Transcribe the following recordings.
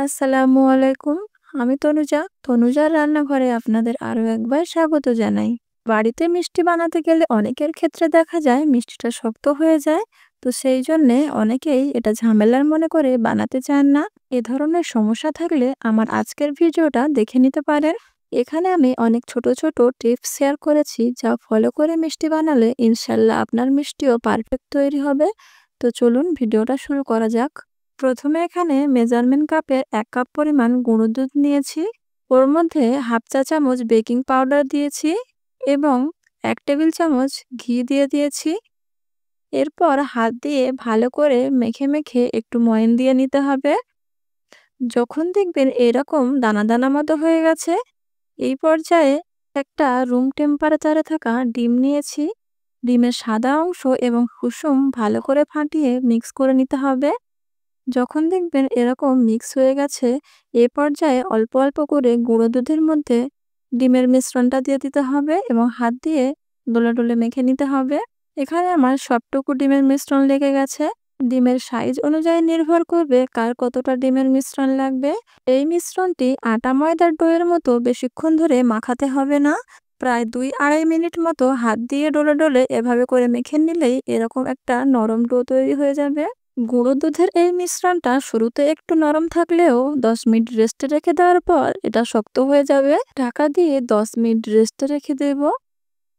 আসসালামু আলাইকুম। আমি তনুজার রান্নাঘরে আপনাদের আরো একবার স্বাগত জানাই। বাড়িতে মিষ্টি বানাতে গেলে অনেকের ক্ষেত্রে দেখা যায় মিষ্টিটা শক্ত হয়ে যায়। তো সেই জন্যে অনেকেই এটা ঝামেলার মনে করে বানাতে চান না। এ ধরনের সমস্যা থাকলে আমার আজকের ভিডিওটা দেখে নিতে পারেন। এখানে আমি অনেক ছোট ছোট টিপস শেয়ার করেছি যা ফলো করে মিষ্টি বানালে ইনশাল্লাহ আপনার মিষ্টিও পারফেক্ট তৈরি হবে। তো চলুন ভিডিওটা শুরু করা যাক। প্রথমে এখানে মেজারমেন্ট কাপের 1 কাপ পরিমাণ গুঁড়ো দুধ নিয়েছি। ওর মধ্যে হাফ চা চামচ বেকিং পাউডার দিয়েছি এবং 1 টেবিল চামচ ঘি দিয়ে দিয়েছি। এরপর হাত দিয়ে ভালো করে মেখে মেখে একটু ময়ান দিয়ে নিতে হবে। যখন দেখবেন এরকম দানা দানা মতো হয়ে গেছে, এই পর্যায়ে একটা রুম টেম্পারেচারে থাকা ডিম নিয়েছি। ডিমের সাদা অংশ এবং কুসুম ভালো করে ফাটিয়ে মিক্স করে নিতে হবে। যখন দেখবেন এরকম মিক্স হয়ে গেছে, এ পর্যায়ে অল্প অল্প করে গুঁড়ো দুধের মধ্যে ডিমের মিশ্রণটা দিয়ে দিতে হবে এবং হাত দিয়ে ডলে ডলে মেখে নিতে হবে। এখানে আমার সবটুকু ডিমের মিশ্রণ লেগে গেছে। ডিমের সাইজ অনুযায়ী নির্ভর করবে কার কতটা ডিমের মিশ্রণ লাগবে। এই মিশ্রণটি আটা ময়দার ডোয়ের মতো বেশিক্ষণ ধরে মাখাতে হবে না। প্রায় 2-2.5 মিনিট মতো হাত দিয়ে ডলে ডলে এভাবে করে মেখে নিলেই এরকম একটা নরম ডো তৈরি হয়ে যাবে। গুঁড়ো দুধের এই মিশ্রণটা শুরুতে একটু নরম থাকলেও 10 মিনিট রেস্টে রেখে দেওয়ার পর এটা শক্ত হয়ে যাবে। ঢাকা দিয়ে 10 মিনিট রেস্টে রেখে দেব।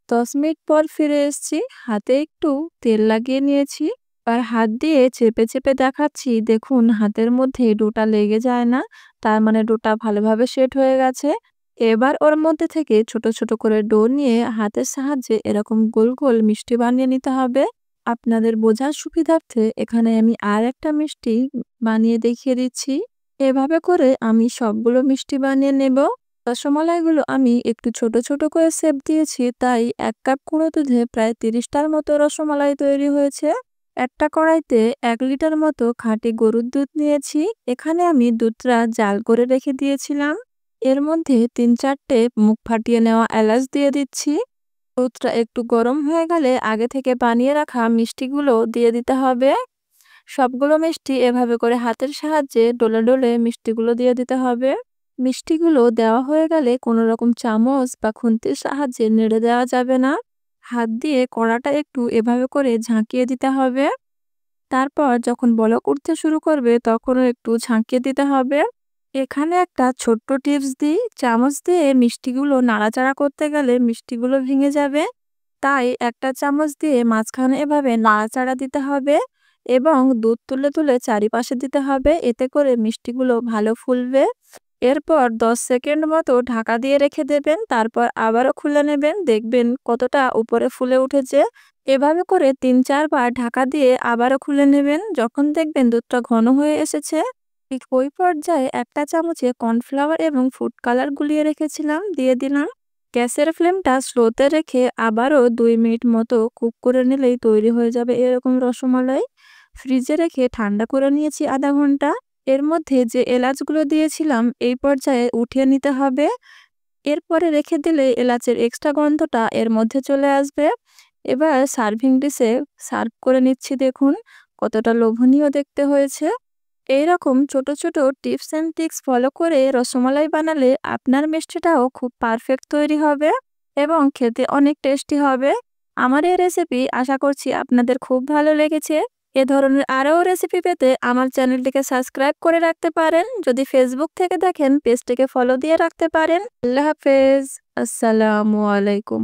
10 মিনিট পর ফিরে এসেছি। হাতে একটু তেল লাগিয়ে নিয়েছি আর হাত দিয়ে চেপে চেপে দেখাচ্ছি। দেখুন হাতের মধ্যে ডোটা লেগে যায় না, তার মানে ডোটা ভালোভাবে সেট হয়ে গেছে। এবার ওর মধ্যে থেকে ছোট ছোট করে ডো নিয়ে হাতের সাহায্যে এরকম গোল গোল মিষ্টি বানিয়ে নিতে হবে। আপনাদের বোঝার সুবিধার্থে এখানে আমি আর একটা মিষ্টি বানিয়ে দেখিয়ে দিচ্ছি। এভাবে করে আমি সবগুলো মিষ্টি বানিয়ে নেব। রসমালাইগুলো আমি একটু ছোট ছোট করে শেপ দিয়েছি, তাই 1 কাপ গুঁড়ো দুধে প্রায় 30টার মতো রসমালাই তৈরি হয়েছে। একটা কড়াইতে 1 লিটার মতো খাঁটি গরুর দুধ নিয়েছি। এখানে আমি দুধটা জাল করে রেখে দিয়েছিলাম। এর মধ্যে 3-4টে মুখ ফাটিয়ে নেওয়া এলাচ দিয়ে দিচ্ছি। দুধটা একটু গরম হয়ে গেলে আগে থেকে বানিয়ে রাখা মিষ্টিগুলো দিয়ে দিতে হবে। সবগুলো মিষ্টি এভাবে করে হাতের সাহায্যে ডলে ডলে মিষ্টিগুলো দিয়ে দিতে হবে। মিষ্টিগুলো দেওয়া হয়ে গেলে কোনো রকম চামচ বা খুন্তির সাহায্যে নেড়ে দেওয়া যাবে না। হাত দিয়ে কড়াটা একটু এভাবে করে ঝাঁকিয়ে দিতে হবে। তারপর যখন বলক উঠতে শুরু করবে তখনও একটু ঝাঁকিয়ে দিতে হবে। এখানে একটা ছোট্ট টিপস দিই, চামচ দিয়ে মিষ্টিগুলো নাড়াচাড়া করতে গেলে মিষ্টিগুলো ভেঙে যাবে। তাই একটা চামচ দিয়ে মাঝখানে এভাবে নাড়াচাড়া দিতে হবে এবং দুধ তুলে তুলে চারিপাশে দিতে হবে। এতে করে মিষ্টিগুলো ভালো ফুলবে। এরপর 10 সেকেন্ড মতো ঢাকা দিয়ে রেখে দেবেন। তারপর আবারও খুলে নেবেন, দেখবেন কতটা উপরে ফুলে উঠেছে। এভাবে করে 3-4 বার ঢাকা দিয়ে আবারও খুলে নেবেন। যখন দেখবেন দুধটা ঘন হয়ে এসেছে, ঠিক ওই পর্যায়ে একটা চামচে কর্নফ্লাওয়ার এবং ফুড কালার গুলিয়ে রেখেছিলাম দিয়ে দিলাম। গ্যাসের ফ্লেমটা স্লোতে রেখে আবারও 2 মিনিট মতো কুক করে নিলেই তৈরি হয়ে যাবে এরকম রসমালাই। ফ্রিজে রেখে ঠান্ডা করে নিয়েছি আধা ঘন্টা। এর মধ্যে যে এলাচগুলো দিয়েছিলাম এই পর্যায়ে উঠিয়ে নিতে হবে। এরপরে রেখে দিলে এলাচের এক্সট্রা গন্ধটা এর মধ্যে চলে আসবে। এবার সার্ভিং ডিশে সার্ভ করে নিচ্ছি। দেখুন কতটা লোভনীয় দেখতে হয়েছে। এইরকম ছোট ছোট টিপস অ্যান্ড ট্রিক্স ফলো করে রসমালাই বানালে আপনার মিষ্টিটাও খুব পারফেক্ট তৈরি হবে এবং খেতে অনেক টেস্টি হবে। আমার এই রেসিপি আশা করছি আপনাদের খুব ভালো লেগেছে। এ ধরনের আরও রেসিপি পেতে আমার চ্যানেলটিকে সাবস্ক্রাইব করে রাখতে পারেন। যদি ফেসবুক থেকে দেখেন পেজটিকে ফলো দিয়ে রাখতে পারেন। আল্লাহ হাফেজ। আসসালামু আলাইকুম।